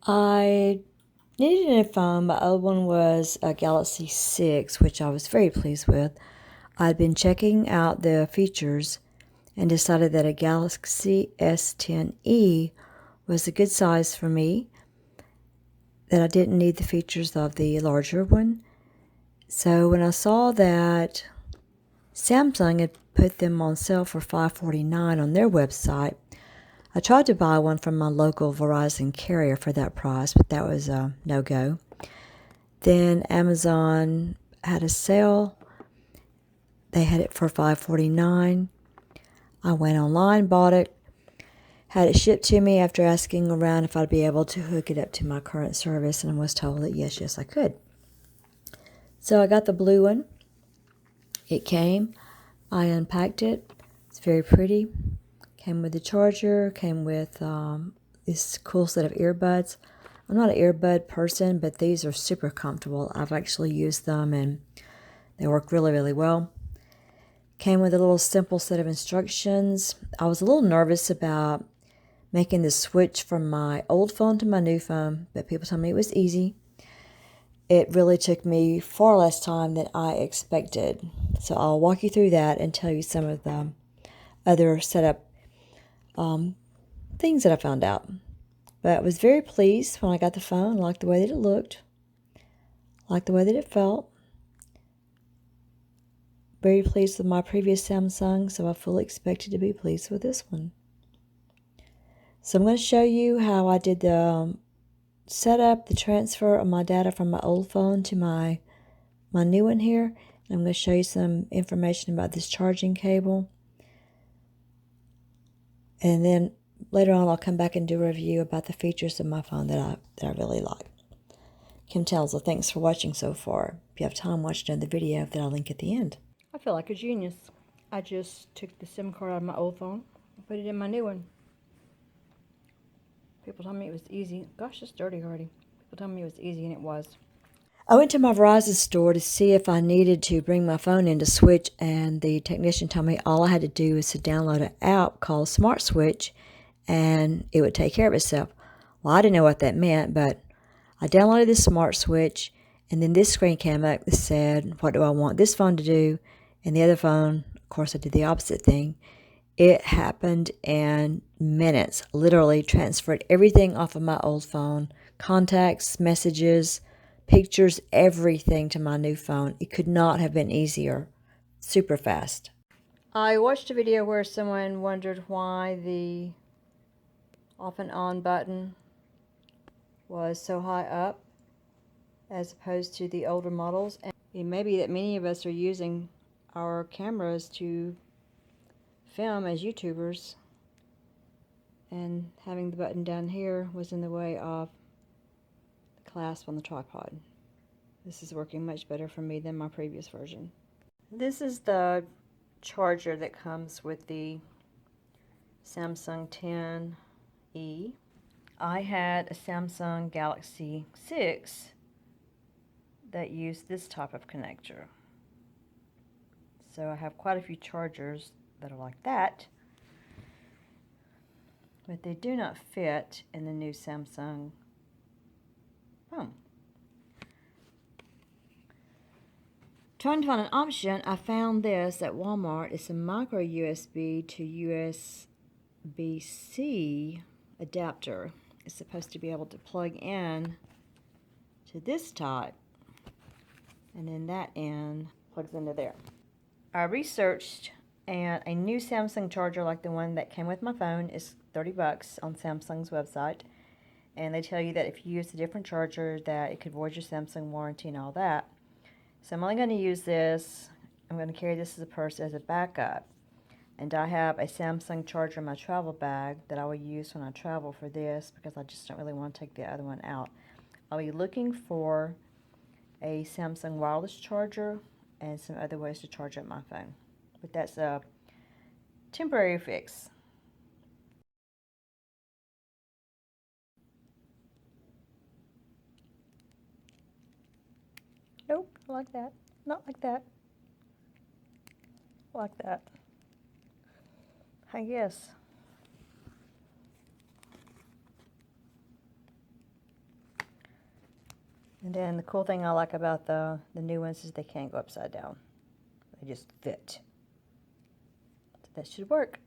I needed a new phone. My old one was a Galaxy 6, which I was very pleased with. I'd been checking out the features and decided that a Galaxy S10e was a good size for me, that I didn't need the features of the larger one. So when I saw that Samsung had put them on sale for $549 on their website, I tried to buy one from my local Verizon carrier for that price, but that was a no-go. Then Amazon had a sale. They had it for $549. I went online, bought it, had it shipped to me after asking around if I'd be able to hook it up to my current service, and I was told that yes, I could. So I got the blue one. It came. I unpacked it. It's very pretty. Came with the charger, came with this cool set of earbuds. I'm not an earbud person, but these are super comfortable. I've actually used them and they work really, really well. Came with a little simple set of instructions. I was a little nervous about making the switch from my old phone to my new phone, but people told me it was easy. It really took me far less time than I expected. So I'll walk you through that and tell you some of the other setup things that I found out. But I was very pleased when I got the phone. Liked the way that it looked. Liked the way that it felt. Very pleased with my previous Samsung, so I fully expected to be pleased with this one. So I'm going to show you how I did the setup, the transfer of my data from my old phone to my new one here. And I'm going to show you some information about this charging cable. And then later on, I'll come back and do a review about the features of my phone that I really like. KimTownselYouTube, thanks for watching so far. If you have time, watch another video that I'll link at the end. I feel like a genius. I just took the SIM card out of my old phone and put it in my new one. People told me it was easy. Gosh, it's dirty already. People told me it was easy, and it was. I went to my Verizon store to see if I needed to bring my phone in to switch, and the technician told me all I had to do was to download an app called Smart Switch, and it would take care of itself. Well, I didn't know what that meant, but I downloaded the Smart Switch, and then this screen came up that said, what do I want this phone to do? And the other phone, of course, I did the opposite thing. It happened in minutes. Literally transferred everything off of my old phone. Contacts, messages, pictures, everything to my new phone. It could not have been easier. Super fast. I watched a video where someone wondered why the off and on button was so high up as opposed to the older models. And it may be that many of us are using our cameras to film as YouTubers, and having the button down here was in the way of the clasp on the tripod. This is working much better for me than my previous version. This is the charger that comes with the Samsung 10e. I had a Samsung Galaxy 6 that used this type of connector. So I have quite a few chargers that are like that, but they do not fit in the new Samsung phone. Trying to find an option, I found this at Walmart. It's a micro USB to USB-C adapter. It's supposed to be able to plug in to this type, and then that end plugs into there. I researched, and a new Samsung charger like the one that came with my phone is $30 on Samsung's website. And they tell you that if you use a different charger that it could void your Samsung warranty and all that. So I'm only going to use this. I'm going to carry this as a purse as a backup. And I have a Samsung charger in my travel bag that I will use when I travel for this, because I just don't really want to take the other one out. I'll be looking for a Samsung wireless charger and some other ways to charge up my phone. But that's a temporary fix. Nope, not like that. Not like that. Like that. I guess. And then the cool thing I like about the new ones is they can't go upside down. They just fit. So that should work.